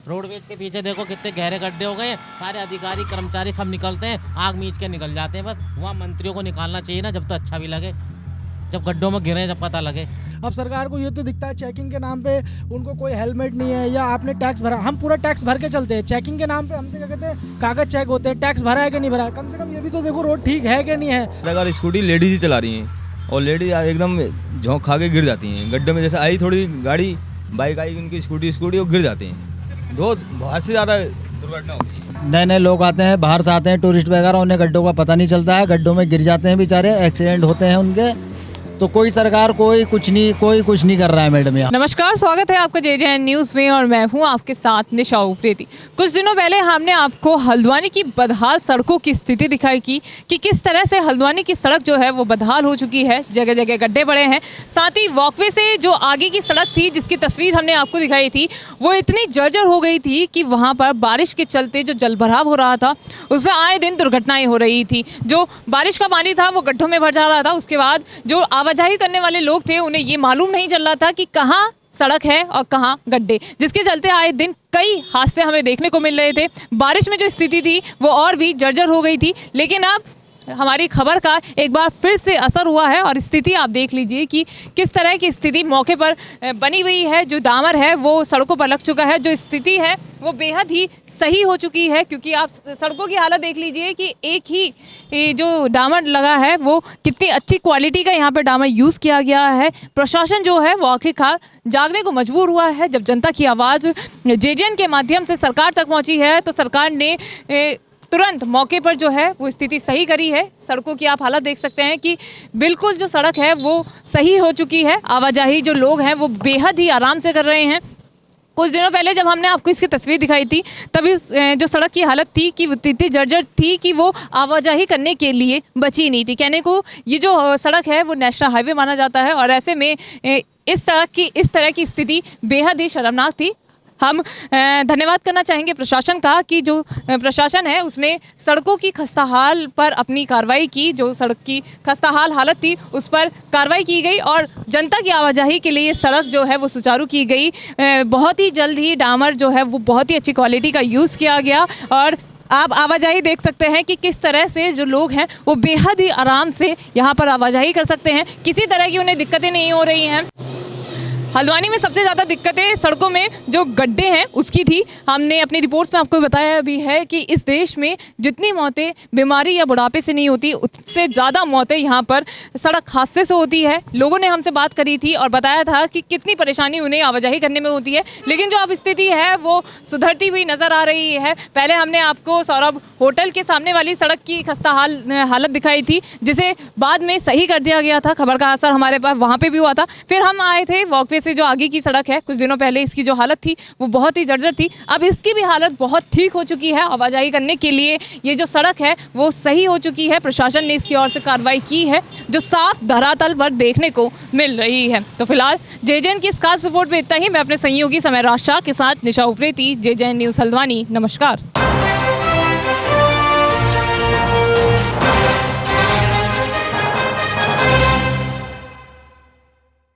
Roadways के पीछे देखो कितने गहरे गड्ढे हो गए, सारे अधिकारी कर्मचारी सब निकलते हैं, आग मीच के निकल जाते हैं। बस वहाँ मंत्रियों को निकालना चाहिए ना, जब तो अच्छा भी लगे, जब गड्ढों में गिरे जब पता लगे। अब सरकार को ये तो दिखता है चेकिंग के नाम पे उनको कोई हेलमेट नहीं है, या आपने टैक्स भरा, हम पूरा टैक्स भर के चलते हैं, चेकिंग के नाम पे हमसे क्या कहते हैं कागज चेक होते हैं, टैक्स भरा है कि नहीं भरा है। कम से कम ये भी तो देखो रोड ठीक है कि नहीं है। अगर स्कूटी लेडीज ही चला रही हैं और लेडीज एकदम झोंक खा के गिर जाती हैं गड्ढे में, जैसे आई थोड़ी गाड़ी बाइक आई उनकी स्कूटी वो गिर जाती हैं, दो बहुत से ज़्यादा दुर्घटना होती है। नए नए लोग आते हैं, बाहर से आते हैं टूरिस्ट वगैरह, उन्हें गड्ढों का पता नहीं चलता है, गड्ढों में गिर जाते हैं बेचारे, एक्सीडेंट होते हैं उनके। तो कोई सरकार कोई कुछ नहीं कर रहा है मैडम यहाँ। नमस्कार, स्वागत है आपका JJN न्यूज़ में और मैं हूँ आपके साथ निशा उप्रेती। कुछ दिनों पहले हमने आपको हल्द्वानी की बदहाल सड़कों की स्थिति दिखाई कि किस तरह से हल्द्वानी की सड़क जो है वो बदहाल हो चुकी है, जगह जगह गड्ढे पड़े हैं। साथ ही वॉकवे से जो आगे की सड़क थी जिसकी तस्वीर हमने आपको दिखाई थी वो इतनी जर्जर हो गई थी कि वहाँ पर बारिश के चलते जो जलभराव हो रहा था उसमें आए दिन दुर्घटनाएं हो रही थी। जो बारिश का पानी था वो गड्ढों में भर जा रहा था, उसके बाद जो आवाजाही करने वाले लोग थे उन्हें ये मालूम नहीं चल रहा था कि कहाँ सड़क है और कहाँ गड्ढे, जिसके चलते आए दिन कई हादसे हमें देखने को मिल रहे थे। बारिश में जो स्थिति थी वो और भी जर्जर हो गई थी, लेकिन अब हमारी खबर का एक बार फिर से असर हुआ है और स्थिति आप देख लीजिए कि किस तरह की स्थिति मौके पर बनी हुई है। जो डामर है वो सड़कों पर लग चुका है, जो स्थिति है वो बेहद ही सही हो चुकी है, क्योंकि आप सड़कों की हालत देख लीजिए कि एक ही जो डामर लगा है वो कितनी अच्छी क्वालिटी का यहाँ पर डामर यूज़ किया गया है। प्रशासन जो है वो आखिरकार जागने को मजबूर हुआ है। जब जनता की आवाज़ JJN के माध्यम से सरकार तक पहुँची है तो सरकार ने तुरंत मौके पर जो है वो स्थिति सही करी है। सड़कों की आप हालत देख सकते हैं कि बिल्कुल जो सड़क है वो सही हो चुकी है, आवाजाही जो लोग हैं वो बेहद ही आराम से कर रहे हैं। कुछ दिनों पहले जब हमने आपको इसकी तस्वीर दिखाई थी तब इस जो सड़क की हालत थी कि वो इतनी जर्जर थी कि वो आवाजाही करने के लिए बची नहीं थी। कहने को ये जो सड़क है वो नेशनल हाईवे माना जाता है और ऐसे में इस सड़क की इस तरह की स्थिति बेहद ही शर्मनाक थी। हम धन्यवाद करना चाहेंगे प्रशासन का कि जो प्रशासन है उसने सड़कों की खस्ताहाल पर अपनी कार्रवाई की, जो सड़क की खस्ताहाल हालत थी उस पर कार्रवाई की गई और जनता की आवाजाही के लिए सड़क जो है वो सुचारू की गई। बहुत ही जल्द ही डामर जो है वो बहुत ही अच्छी क्वालिटी का यूज़ किया गया और आप आवाजाही देख सकते हैं कि किस तरह से जो लोग हैं वो बेहद ही आराम से यहाँ पर आवाजाही कर सकते हैं, किसी तरह की उन्हें दिक्कतें नहीं हो रही हैं। हल्द्वानी में सबसे ज़्यादा दिक्कतें सड़कों में जो गड्ढे हैं उसकी थी। हमने अपनी रिपोर्ट्स में आपको बताया भी है कि इस देश में जितनी मौतें बीमारी या बुढ़ापे से नहीं होती उससे ज़्यादा मौतें यहाँ पर सड़क हादसे से होती है। लोगों ने हमसे बात करी थी और बताया था कि कितनी परेशानी उन्हें आवाजाही करने में होती है, लेकिन जो अब स्थिति है वो सुधरती हुई नज़र आ रही है। पहले हमने आपको सौरभ होटल के सामने वाली सड़क की खस्ताहाल हालत दिखाई थी, जिसे बाद में सही कर दिया गया था। खबर का असर हमारे पास वहाँ पर भी हुआ था। फिर हम आए थे वॉकवे से जो आगे की सड़क है, कुछ दिनों पहले इसकी जो हालत थी वो बहुत ही जर्जर थी। अब इसकी भी हालत बहुत ठीक हो चुकी है। आवाजाही करने के लिए ये जो सड़क है वो सही हो चुकी है। प्रशासन ने इसकी ओर से कार्रवाई की है जो साफ धरातल पर देखने को मिल रही है। तो फिलहाल JJN की इस खास रिपोर्ट में इतना ही। मैं अपने सहयोगी समय राज शाह के साथ निशा उप्रेती, JJN न्यूज़ हल्द्वानी। नमस्कार।